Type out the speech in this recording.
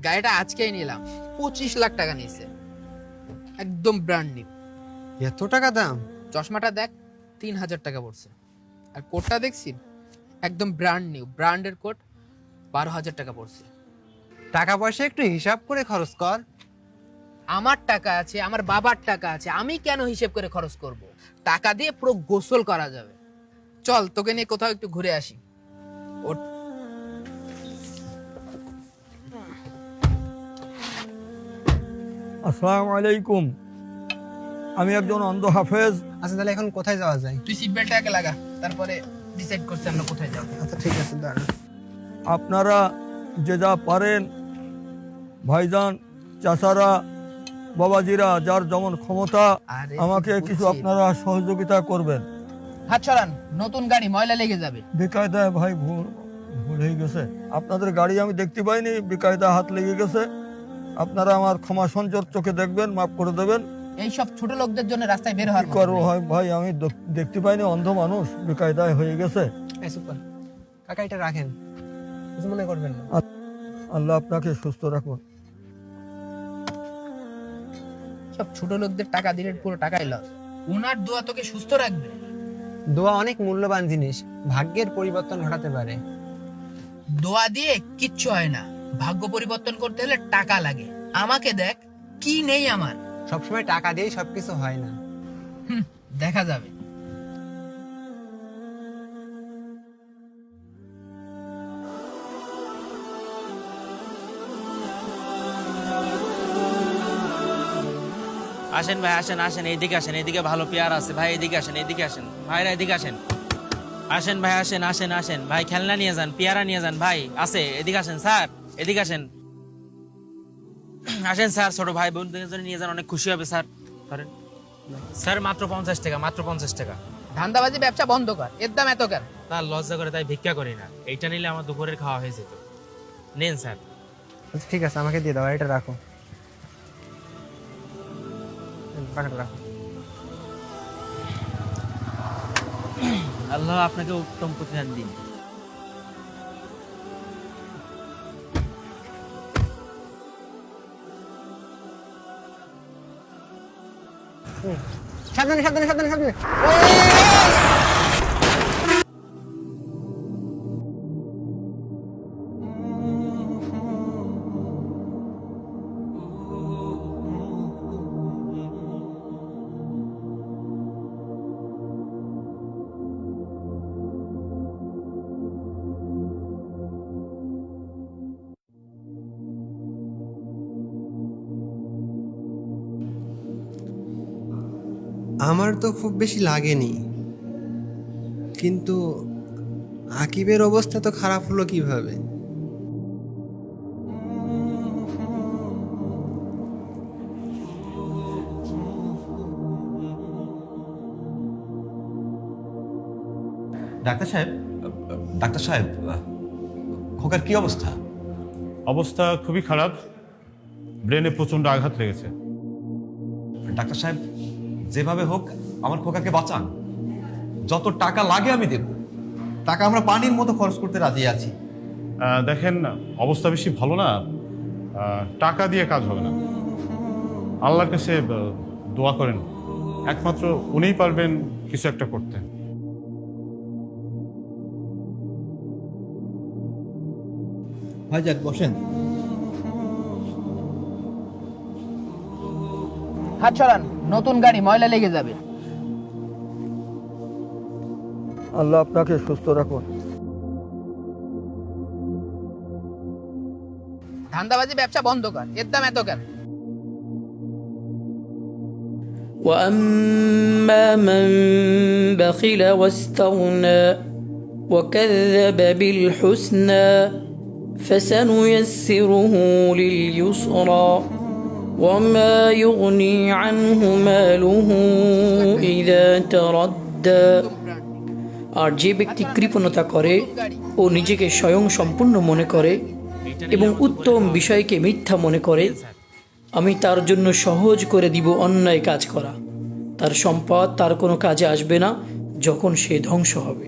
গাড়িটা আজকেই নিলাম, 25 লাখ টাকা নিয়েছে, একদম ব্র্যান্ড নিউ। এত টাকা দাম? চশমাটা দেখ, 3,000 টাকা পড়ছে। আর কোটটা দেখছি, একদম ব্র্যান্ড নিউ, ব্র্যান্ডের কোট, 12,000 টাকা পড়ছে। টাকা পয়সা একটু হিসাব করে খরচ কর। আমার টাকা আছে, আমার বাবার টাকা আছে, আমি কেন হিসেব করে খরচ করব? টাকা দিয়ে পুরো গোসল করা যাবে। চল তোকে নিয়ে কোথাও একটু ঘুরে আসি। ওঠ। আসসালামু আলাইকুম। আমি একজন অন্ধ হাফেজ। আচ্ছা তাহলে এখন কোথায় যাওয়া যায়? তুই সিট বেল্টটা আগে লাগা, তারপরে ডিসাইড করছি আমরা কোথায় যাব। আচ্ছা ঠিক আছে, দাঁড়া। আপনারা যে যা পারেন, ভাইজান, চাচারা, বাবাজিরা, যার যেমন ক্ষমতা, আরে আমাকে তুই কিছু বুঝছিস। আপনারা সহযোগিতা করবেন। হাত ছড়ান, নতুন গাড়ি, ময়লা লেগে যাবে। বেকায়দায় ভাই ভুল ভুল হয়ে গেছে। আপনাদের গাড়ি আমি দেখতে পাইনি, বেকায়দা হাত লেগে গেছে। আপনারা আমার ক্ষমা সঞ্চর চোখে দেখবেন, মাফ করে দেবেন। এই সব ছোট লোকদের জন্য রাস্তায় বের কি হওয়ার করবো ভাই, আমি দেখতে পাইনি, অন্ধ মানুষ, বেকায়দায় হয়ে গেছে। এই সুপার কাকা, এটা রাখেন, কিছু মনে করবেন না। আল্লাহ আপনাকে সুস্থ রাখুন। সব ছোট লোকদের টাকা দিলে পুরো টাকাই লস। ওনার দোয়া তোকে সুস্থ রাখবে। দোয়া অনেক মূল্যবান জিনিস, ভাগ্যের পরিবর্তন ঘটাতে পারে। দোয়া দিয়ে কিচ্ছু হয় না, ভাগ্য পরিবর্তন করতে হলে টাকা লাগে। আমাকে দেখ, কি নেই আমার। সবসময় টাকা দিয়েই সবকিছু হয় না। দেখা যাবে। আসেন ভাই, আসেন আসেন, এইদিকে আসেন, এইদিকে ভালো পেয়ার আছে ভাই, এদিকে আসেন, এদিকে আসেন ভাইরা, এদিকে আসেন। আসেন ভাই, আসেন আসেন আসেন ভাই, খেলনা নিয়ে যান, পেয়ারা নিয়ে যান ভাই, আছে, এদিকে আসেন স্যার, এদিকে আসেন। আসেন স্যার, ছোট ভাই বোনদের জন্য নিয়ে যান, অনেক খুশি হবে স্যার। ধরেন স্যার, মাত্র 50 টাকা, মাত্র 50 টাকা। ধান্দাবাজি ব্যবসা বন্ধ কর, এর দাম এত কেন? তার লজ্জা করে তাই ভিক্ষা করি না, এইটা নিলে আমার দুপুরের খাওয়া হয়ে যেত। নেন স্যার। আচ্ছা ঠিক আছে, আমাকে দিয়ে দাও, আর এটা রাখো, টাকাটা রাখো। আল্লাহ আপনাকে উত্তম প্রতিদান দিন। সাবধানে সাবধানে সাবধানে সাবধানে। আমার তো খুব বেশি লাগেনি, কিন্তু আকিবের অবস্থা তো খারাপ হলো কিভাবে? ডাক্তার সাহেব, ডাক্তার সাহেব, খোকার কি অবস্থা? অবস্থা খুবই খারাপ, ব্রেনে প্রচন্ড আঘাত লেগেছে। ডাক্তার সাহেব, যেভাবে হোক আমার খোকাকে বাঁচান, যত টাকা লাগে আমি দেব। টাকা আমরা পানির মতো খরচ করতে রাজি আছি। দেখেন, অবস্থা বেশি ভালো না, টাকা দিয়ে কাজ হবে না। আল্লাহর কাছে দোয়া করেন, একমাত্র উনিই পারবেন কিছু একটা করতে। ভাইজান বসেন। হাত ছড়ান, নতুন গাড়ি, ময়লা লেগে যাবে। আল্লাহ আপনাকে সুস্থ রাখুন। ধান্দাবাজি ব্যবসা বন্ধ কর, এর দাম এত কেন? وأما من بخل واستغنى وكذب بالحسنى فسنيسره لليسرى وما يغني عنه ماله إذا تردى। আর যে ব্যক্তি কৃপণতা করে ও নিজেকে স্বয়ং সম্পূর্ণ মনে করে এবং উত্তম বিষয়কে মিথ্যা মনে করে, আমি তার জন্য সহজ করে দিব অন্যায় কাজ করা। তার সম্পদ তার কোনো কাজে আসবে না যখন সে ধ্বংস হবে।